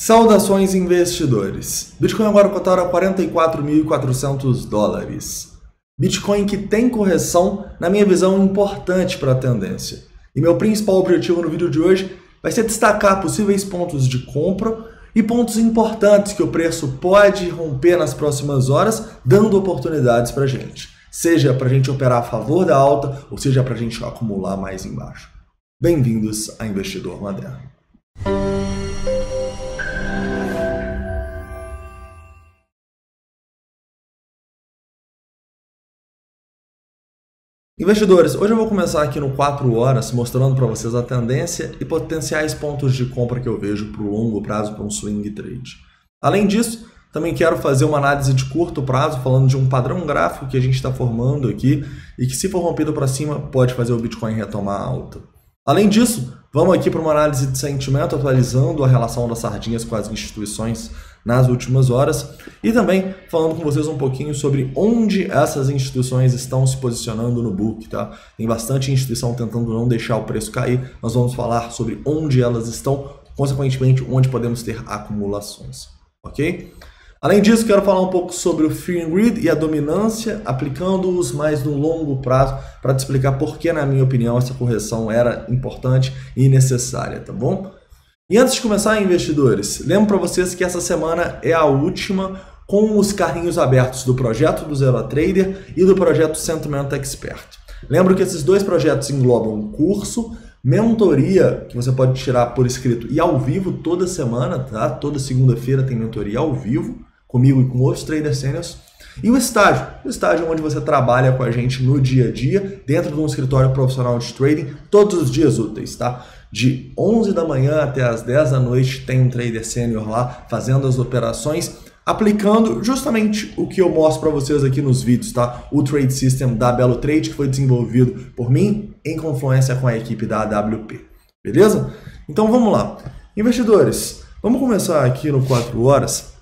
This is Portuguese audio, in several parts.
Saudações, investidores! Bitcoin agora cotada a 44.400 dólares. Bitcoin que tem correção, na minha visão, importante para a tendência. E meu principal objetivo no vídeo de hoje vai ser destacar possíveis pontos de compra e pontos importantes que o preço pode romper nas próximas horas, dando oportunidades para a gente. Seja para a gente operar a favor da alta, ou seja para a gente acumular mais embaixo. Bem-vindos a Investidor Moderno. Investidores, hoje eu vou começar aqui no 4 horas mostrando para vocês a tendência e potenciais pontos de compra que eu vejo para o longo prazo para um swing trade. Além disso, também quero fazer uma análise de curto prazo, falando de um padrão gráfico que a gente está formando aqui e que, se for rompido para cima, pode fazer o Bitcoin retomar a alta. Além disso, vamos aqui para uma análise de sentimento, atualizando a relação das sardinhas com as instituições nas últimas horas e também falando com vocês um pouquinho sobre onde essas instituições estão se posicionando no book, tá? Tem bastante instituição tentando não deixar o preço cair, nós vamos falar sobre onde elas estão, consequentemente onde podemos ter acumulações, ok? Além disso, quero falar um pouco sobre o Fear and Greed e a dominância, aplicando-os mais no longo prazo, para te explicar por que, na minha opinião, essa correção era importante e necessária, tá bom? E antes de começar, investidores, lembro para vocês que essa semana é a última com os carrinhos abertos do projeto do Zero a Trader e do projeto Sentiment Expert. Lembro que esses dois projetos englobam curso, mentoria, que você pode tirar por escrito e ao vivo toda semana, tá? Toda segunda-feira tem mentoria ao vivo, comigo e com outros traders sêniors. E o estágio onde você trabalha com a gente no dia a dia, dentro de um escritório profissional de trading, todos os dias úteis, tá? De 11 da manhã até as 10 da noite tem um trader sênior lá fazendo as operações, aplicando justamente o que eu mostro para vocês aqui nos vídeos, tá? O Trade System da Belo Trade, que foi desenvolvido por mim em confluência com a equipe da AWP. Beleza? Então vamos lá. Investidores, vamos começar aqui no 4 horas.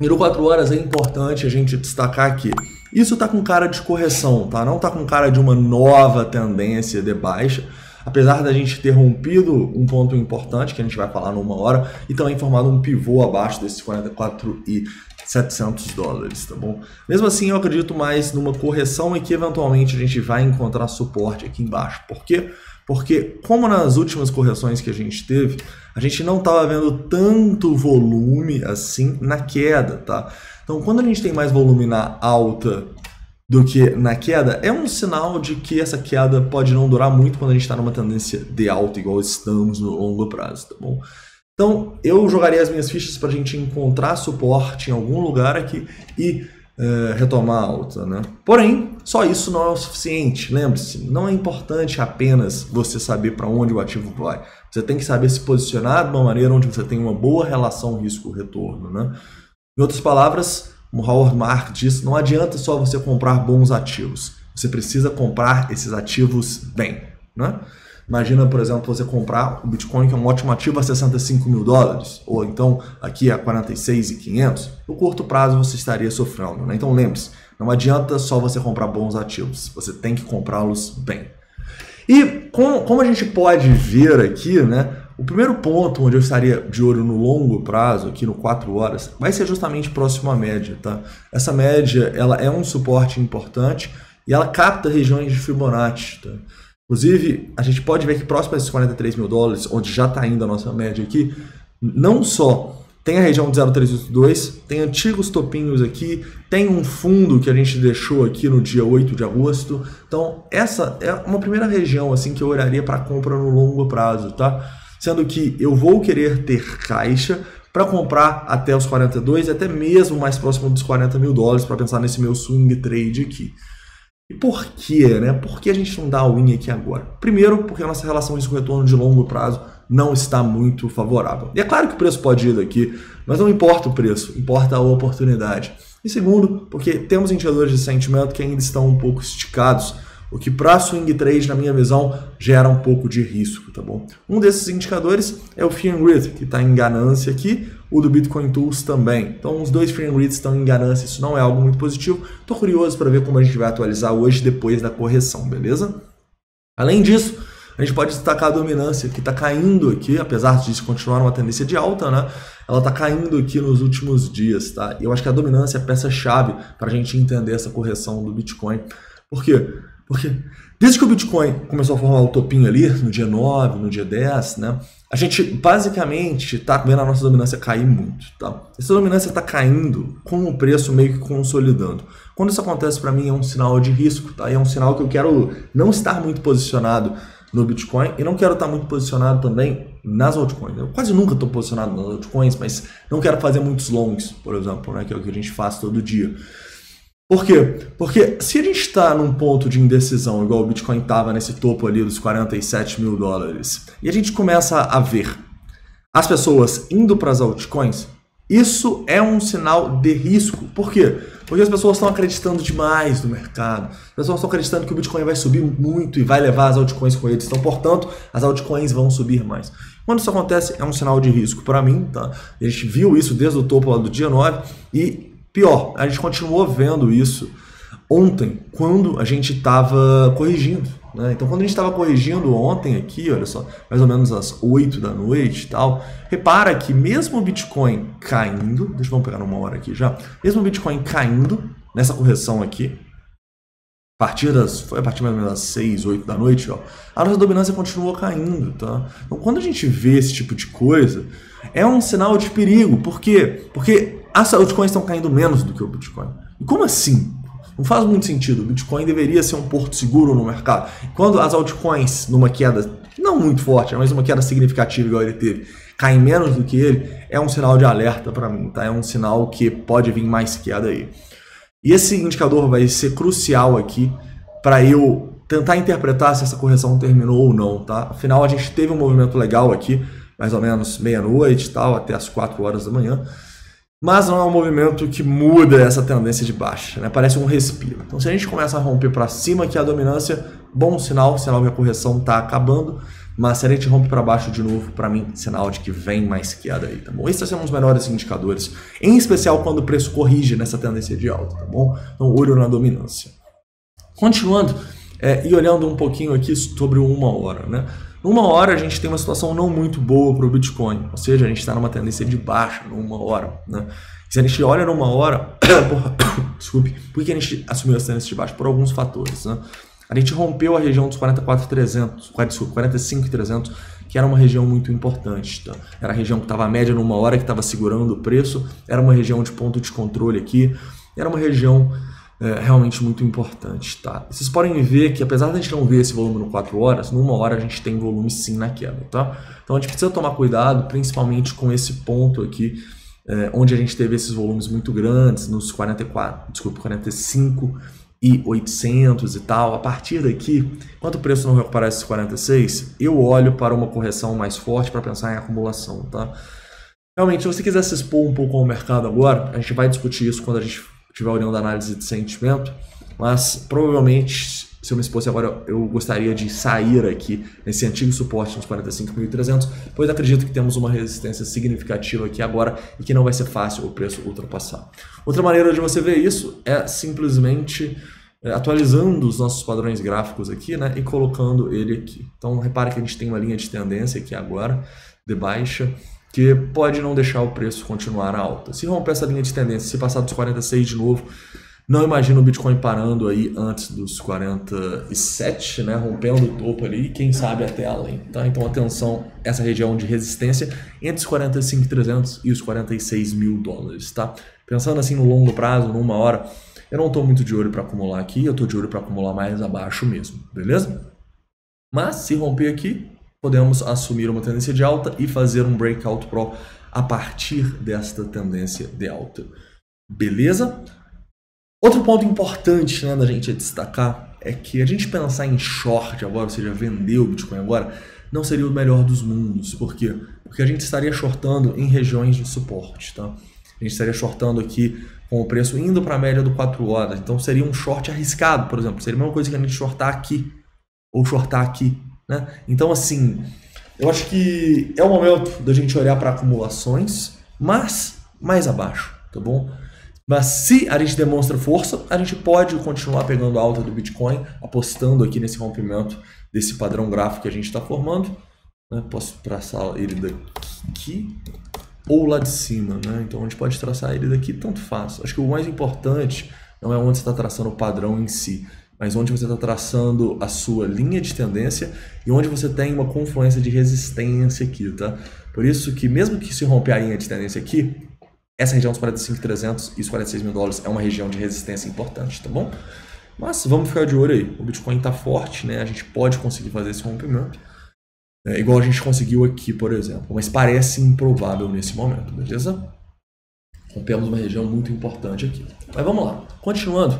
E no 4 horas é importante a gente destacar aqui. Isso está com cara de correção, tá? Não está com cara de uma nova tendência de baixa. Apesar da gente ter rompido um ponto importante, que a gente vai falar numa hora, e também formado um pivô abaixo desses 44.700 dólares, tá bom? Mesmo assim, eu acredito mais numa correção e que eventualmente a gente vai encontrar suporte aqui embaixo. Por quê? Porque, como nas últimas correções que a gente teve, a gente não estava vendo tanto volume assim na queda, tá? Então, quando a gente tem mais volume na alta do que na queda, é um sinal de que essa queda pode não durar muito quando a gente está numa tendência de alta, igual estamos no longo prazo, tá bom? Então, eu jogaria as minhas fichas para a gente encontrar suporte em algum lugar aqui e retomar a alta, né? Porém, só isso não é o suficiente. Lembre-se, não é importante apenas você saber para onde o ativo vai. Você tem que saber se posicionar de uma maneira onde você tem uma boa relação risco-retorno, né? Em outras palavras, como Howard Marks diz, não adianta só você comprar bons ativos. Você precisa comprar esses ativos bem, né? Imagina, por exemplo, você comprar o Bitcoin, que é um ótimo ativo, a 65 mil dólares, ou então aqui a 46.500. No curto prazo você estaria sofrendo, né? Então lembre-se, não adianta só você comprar bons ativos, você tem que comprá-los bem. E como a gente pode ver aqui, né? O primeiro ponto onde eu estaria de olho no longo prazo, aqui no 4 horas, vai ser justamente próximo à média, tá? Essa média, ela é um suporte importante e ela capta regiões de Fibonacci, tá? Inclusive, a gente pode ver que próximo a esses 43 mil dólares, onde já está indo a nossa média aqui, não só tem a região de 0,382, tem antigos topinhos aqui, tem um fundo que a gente deixou aqui no dia 8 de agosto. Então, essa é uma primeira região assim que eu olharia para compra no longo prazo, tá? Sendo que eu vou querer ter caixa para comprar até os 42 e até mesmo mais próximo dos 40 mil dólares para pensar nesse meu swing trade aqui. E por quê, né? Por que a gente não dá all-in aqui agora? Primeiro, porque a nossa relação risco-retorno de longo prazo não está muito favorável. E é claro que o preço pode ir daqui, mas não importa o preço, importa a oportunidade. E segundo, porque temos indicadores de sentimento que ainda estão um pouco esticados, o que para swing trade, na minha visão, gera um pouco de risco, tá bom? Um desses indicadores é o Fear and Greed, que está em ganância aqui, o do Bitcoin Tools também. Então, os dois Fear and Greed estão em ganância, isso não é algo muito positivo. Estou curioso para ver como a gente vai atualizar hoje, depois da correção, beleza? Além disso, a gente pode destacar a dominância que está caindo aqui, apesar de continuar uma tendência de alta, né? Ela está caindo aqui nos últimos dias, tá? E eu acho que a dominância é a peça-chave para a gente entender essa correção do Bitcoin. Por quê? Porque desde que o Bitcoin começou a formar o topinho ali, no dia 9, no dia 10, né? A gente basicamente está vendo a nossa dominância cair muito, tá? Essa dominância está caindo com o preço meio que consolidando. Quando isso acontece para mim é um sinal de risco, tá? E é um sinal que eu quero não estar muito posicionado no Bitcoin e não quero estar muito posicionado também nas altcoins. Eu quase nunca estou posicionado nas altcoins, mas não quero fazer muitos longs, por exemplo, né? Que é o que a gente faz todo dia. Por quê? Porque se a gente está num ponto de indecisão, igual o Bitcoin estava nesse topo ali dos 47 mil dólares, e a gente começa a ver as pessoas indo para as altcoins, isso é um sinal de risco. Por quê? Porque as pessoas estão acreditando demais no mercado. As pessoas estão acreditando que o Bitcoin vai subir muito e vai levar as altcoins com eles. Então, portanto, as altcoins vão subir mais. Quando isso acontece, é um sinal de risco para mim, tá? A gente viu isso desde o topo lá do dia 9 e pior, a gente continuou vendo isso ontem, quando a gente estava corrigindo, né? Então, quando a gente estava corrigindo ontem aqui, olha só, mais ou menos às 8 da noite e tal, repara que mesmo o Bitcoin caindo, vamos pegar numa hora aqui já, mesmo o Bitcoin caindo nessa correção aqui, foi a partir mais ou menos das 6, 8 da noite, ó, a nossa dominância continuou caindo, tá? Então, quando a gente vê esse tipo de coisa, é um sinal de perigo. Por quê? Porque as altcoins estão caindo menos do que o Bitcoin. E como assim? Não faz muito sentido. O Bitcoin deveria ser um porto seguro no mercado. Quando as altcoins, numa queda não muito forte, mas uma queda significativa igual ele teve, caem menos do que ele, é um sinal de alerta para mim, tá? É um sinal que pode vir mais queda aí. E esse indicador vai ser crucial aqui para eu tentar interpretar se essa correção terminou ou não, tá? Afinal, a gente teve um movimento legal aqui, mais ou menos meia-noite e tal, até as 4 horas da manhã. Mas não é um movimento que muda essa tendência de baixa, né? Parece um respiro. Então, se a gente começa a romper para cima aqui a dominância, bom sinal, sinal que a correção está acabando. Mas se a gente rompe para baixo de novo, para mim, sinal de que vem mais queda aí, tá bom? Esses são os melhores indicadores, em especial quando o preço corrige nessa tendência de alta, tá bom? Então, olho na dominância. Continuando, e olhando um pouquinho aqui sobre o 1 hora, né? Numa hora a gente tem uma situação não muito boa para o Bitcoin, ou seja, a gente está numa tendência de baixa numa hora, né? Se a gente olha numa hora, desculpe, por que a gente assumiu essa tendência de baixa? Por alguns fatores, né? A gente rompeu a região dos 45.300, que era uma região muito importante, tá? Era a região que estava média numa hora, que estava segurando o preço, era uma região de ponto de controle aqui, era uma região realmente muito importante, tá? Vocês podem ver que apesar de a gente não ver esse volume no 4 horas, numa hora a gente tem volume sim na queda, tá? Então a gente precisa tomar cuidado, principalmente com esse ponto aqui, onde a gente teve esses volumes muito grandes, nos 45 e 800 e tal. A partir daqui, enquanto o preço não recuperar esses 46, eu olho para uma correção mais forte para pensar em acumulação, tá? Realmente, se você quiser se expor um pouco ao mercado agora, a gente vai discutir isso quando a gente estiver olhando a análise de sentimento, mas provavelmente, se eu me expor agora, eu gostaria de sair aqui nesse antigo suporte nos 45.300, pois acredito que temos uma resistência significativa aqui agora e que não vai ser fácil o preço ultrapassar. Outra maneira de você ver isso é simplesmente atualizando os nossos padrões gráficos aqui, né, e colocando ele aqui. Então, repare que a gente tem uma linha de tendência aqui agora, de baixa, que pode não deixar o preço continuar alta. Se romper essa linha de tendência, se passar dos 46 de novo, não imagino o Bitcoin parando aí antes dos 47, né, rompendo o topo ali, e quem sabe até além, tá? Então atenção, essa região de resistência entre os 45.300 e os 46 mil dólares, tá? Pensando assim no longo prazo, numa hora, eu não estou muito de olho para acumular aqui, eu estou de olho para acumular mais abaixo mesmo, beleza? Mas se romper aqui, podemos assumir uma tendência de alta e fazer um breakout pro a partir desta tendência de alta. Beleza? Outro ponto importante, né, da gente destacar é que a gente pensar em short agora, ou seja, vender o Bitcoin agora, não seria o melhor dos mundos. Por quê? Porque a gente estaria shortando em regiões de suporte, tá? A gente estaria shortando aqui com o preço indo para a média do 4 horas. Então seria um short arriscado, por exemplo. Seria a mesma coisa que a gente shortar aqui ou shortar aqui, né? Então, assim, eu acho que é o momento da gente olhar para acumulações, mas mais abaixo, tá bom? Mas se a gente demonstra força, a gente pode continuar pegando a alta do Bitcoin, apostando aqui nesse rompimento desse padrão gráfico que a gente está formando. Posso traçar ele daqui ou lá de cima, né? Então a gente pode traçar ele daqui, tanto faz. Acho que o mais importante não é onde você está traçando o padrão em si, mas onde você está traçando a sua linha de tendência e onde você tem uma confluência de resistência aqui, tá? Por isso que mesmo que se romper a linha de tendência aqui, essa região dos 45.300 e os 46 mil dólares é uma região de resistência importante, tá bom? Mas vamos ficar de olho aí. O Bitcoin está forte, né? A gente pode conseguir fazer esse rompimento. Igual a gente conseguiu aqui, por exemplo. Mas parece improvável nesse momento, beleza? Rompemos uma região muito importante aqui. Mas vamos lá. Continuando.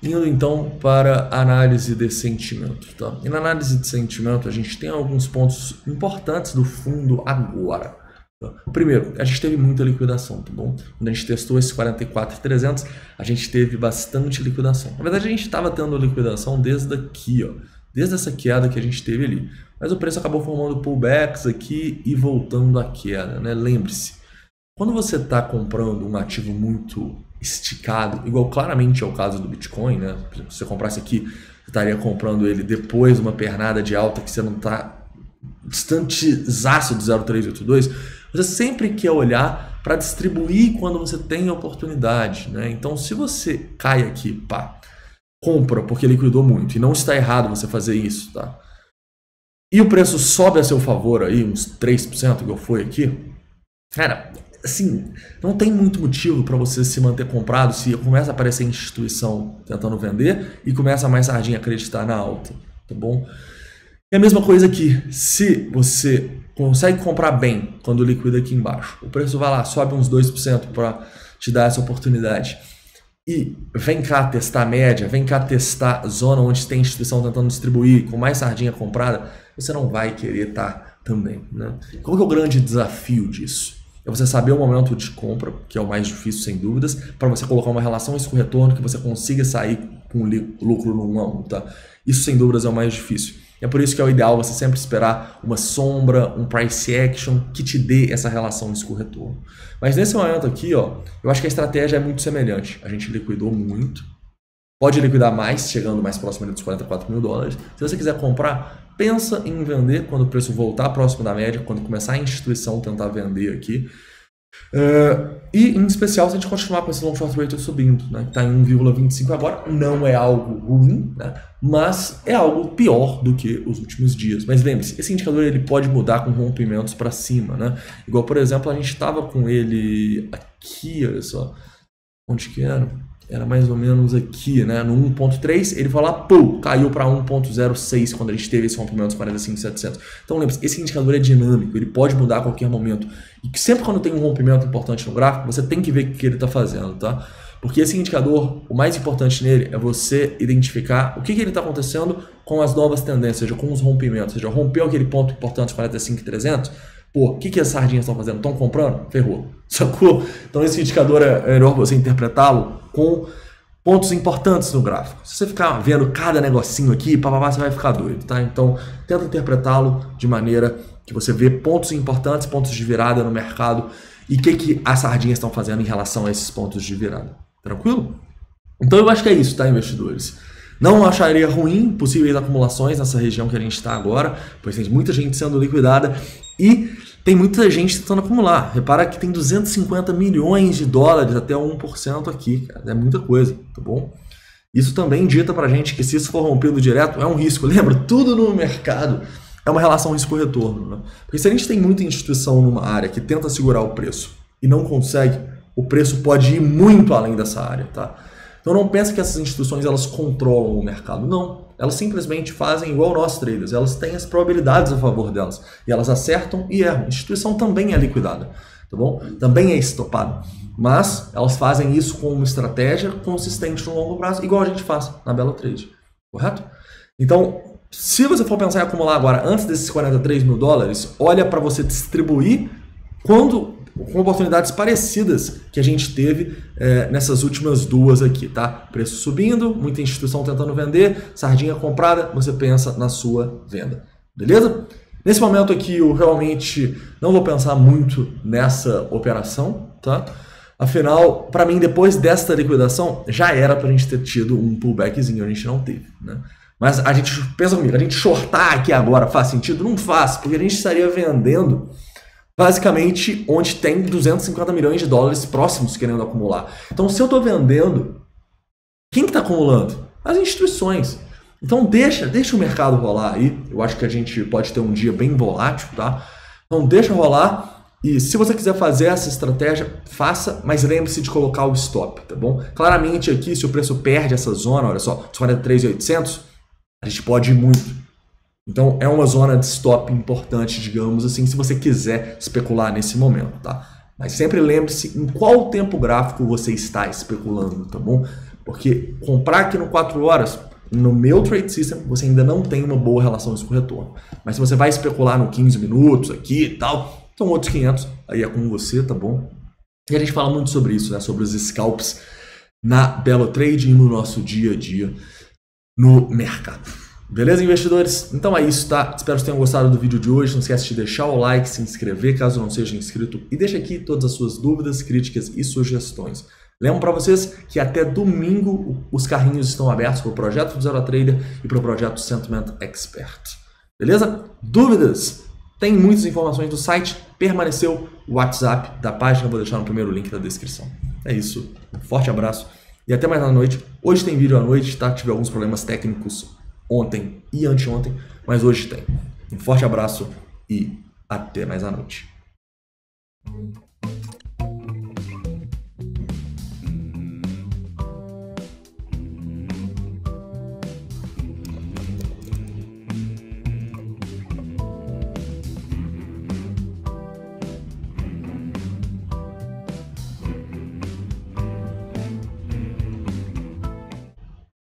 Indo então para a análise de sentimento. Tá? E na análise de sentimento a gente tem alguns pontos importantes do fundo agora. Tá? Primeiro, a gente teve muita liquidação, tá bom? Quando a gente testou esse 44.300, a gente teve bastante liquidação. Na verdade a gente estava tendo liquidação desde aqui, ó. Desde essa queda que a gente teve ali. Mas o preço acabou formando pullbacks aqui e voltando à queda, né? Lembre-se, quando você está comprando um ativo muito esticado, igual claramente é o caso do Bitcoin, né? Por exemplo, se você comprasse aqui, você estaria comprando ele depois de uma pernada de alta que você não está distantezaço do 0,382, você sempre quer olhar para distribuir quando você tem a oportunidade, né? Então, se você cai aqui, pá, compra porque liquidou muito, e não está errado você fazer isso, tá? E o preço sobe a seu favor aí, uns 3%, igual foi aqui, cara, assim, não tem muito motivo para você se manter comprado se começa a aparecer instituição tentando vender e começa mais sardinha a acreditar na alta, tá bom? E a mesma coisa aqui, se você consegue comprar bem quando liquida aqui embaixo, o preço vai lá, sobe uns 2% para te dar essa oportunidade, e vem cá testar a média, vem cá testar a zona onde tem instituição tentando distribuir com mais sardinha comprada, você não vai querer estar também, né? Qual que é o grande desafio disso? É você saber o momento de compra, que é o mais difícil sem dúvidas, para você colocar uma relação risco-retorno que você consiga sair com lucro no 1 a 1, tá? Isso sem dúvidas é o mais difícil. É por isso que é o ideal você sempre esperar uma sombra, um price action que te dê essa relação risco-retorno. Mas nesse momento aqui, ó, eu acho que a estratégia é muito semelhante. A gente liquidou muito, pode liquidar mais, chegando mais próximo dos 44 mil dólares. Se você quiser comprar, pensa em vender quando o preço voltar próximo da média, quando começar a instituição tentar vender aqui. E em especial se a gente continuar com esse long short ratio subindo, né, que está em 1,25 agora, não é algo ruim, né, mas é algo pior do que os últimos dias. Mas lembre-se, esse indicador ele pode mudar com rompimentos para cima, né? Igual, por exemplo, a gente estava com ele aqui, olha só, onde que era? Era mais ou menos aqui, né? No 1.3, ele foi lá, pum, caiu para 1.06 quando a gente teve esse rompimento dos 45.700. Então lembre-se, esse indicador é dinâmico, ele pode mudar a qualquer momento. E sempre quando tem um rompimento importante no gráfico, você tem que ver o que ele está fazendo, tá? Porque esse indicador, o mais importante nele é você identificar o que ele está acontecendo com as novas tendências, seja com os rompimentos, seja rompeu aquele ponto importante 45.300, pô, o que as sardinhas estão fazendo? Estão comprando? Ferrou. Sacou? Então esse indicador é melhor você interpretá-lo com pontos importantes no gráfico. Se você ficar vendo cada negocinho aqui, papapá, você vai ficar doido, tá? Então tenta interpretá-lo de maneira que você vê pontos importantes, pontos de virada no mercado e o que as sardinhas estão fazendo em relação a esses pontos de virada. Tranquilo? Então eu acho que é isso, tá, investidores? Não acharia ruim possíveis acumulações nessa região que a gente está agora, pois tem muita gente sendo liquidada e tem muita gente tentando acumular. Repara que tem 250 milhões de dólares até 1% aqui, cara. É muita coisa, tá bom? Isso também dita pra gente que se isso for rompido direto, é um risco. Lembra? Tudo no mercado é uma relação risco-retorno, né? Porque se a gente tem muita instituição numa área que tenta segurar o preço e não consegue, o preço pode ir muito além dessa área, tá? Então não pense que essas instituições elas controlam o mercado, não. Elas simplesmente fazem igual nós traders, elas têm as probabilidades a favor delas. E elas acertam e erram. A instituição também é liquidada, tá bom? Também é estopada. Mas elas fazem isso com uma estratégia consistente no longo prazo, igual a gente faz na Belo Trade, correto? Então, se você for pensar em acumular agora, antes desses 43 mil dólares, olha para você distribuir com oportunidades parecidas que a gente teve nessas últimas duas aqui, tá? Preço subindo, muita instituição tentando vender, sardinha comprada, você pensa na sua venda, beleza? Nesse momento aqui eu realmente não vou pensar muito nessa operação, tá? Afinal, para mim, depois desta liquidação, já era pra gente ter tido um pullbackzinho, a gente não teve, né? Mas a gente, pensa comigo, a gente shortar aqui agora faz sentido? Não faz, porque a gente estaria vendendo basicamente onde tem 250 milhões de dólares próximos querendo acumular. Então, se eu estou vendendo, quem que está acumulando? As instituições. Então, deixa o mercado rolar aí. Eu acho que a gente pode ter um dia bem volátil, tá? Então, deixa rolar. E se você quiser fazer essa estratégia, faça, mas lembre-se de colocar o stop, tá bom? Claramente aqui, se o preço perde essa zona, olha só, 43.800, a gente pode ir muito. Então, é uma zona de stop importante, digamos assim, se você quiser especular nesse momento, tá? Mas sempre lembre-se em qual tempo gráfico você está especulando, tá bom? Porque comprar aqui no 4 horas, no meu trade system, você ainda não tem uma boa relação com retorno. Mas se você vai especular no 15 minutos aqui e tal, são outros 500, aí é com você, tá bom? E a gente fala muito sobre isso, né? Sobre os scalps na Belo Trade e no nosso dia a dia no mercado. Beleza, investidores? Então é isso, tá? Espero que tenham gostado do vídeo de hoje. Não esquece de deixar o like, se inscrever caso não seja inscrito e deixa aqui todas as suas dúvidas, críticas e sugestões. Lembro para vocês que até domingo os carrinhos estão abertos para o projeto do Zero Trader e para o projeto Sentiment Expert. Beleza? Dúvidas? Tem muitas informações do site. Permaneceu o WhatsApp da página, vou deixar no primeiro link da descrição. É isso. Um forte abraço e até mais na noite. Hoje tem vídeo à noite, tá? Tive alguns problemas técnicos ontem e anteontem, mas hoje tem. Um forte abraço e até mais à noite.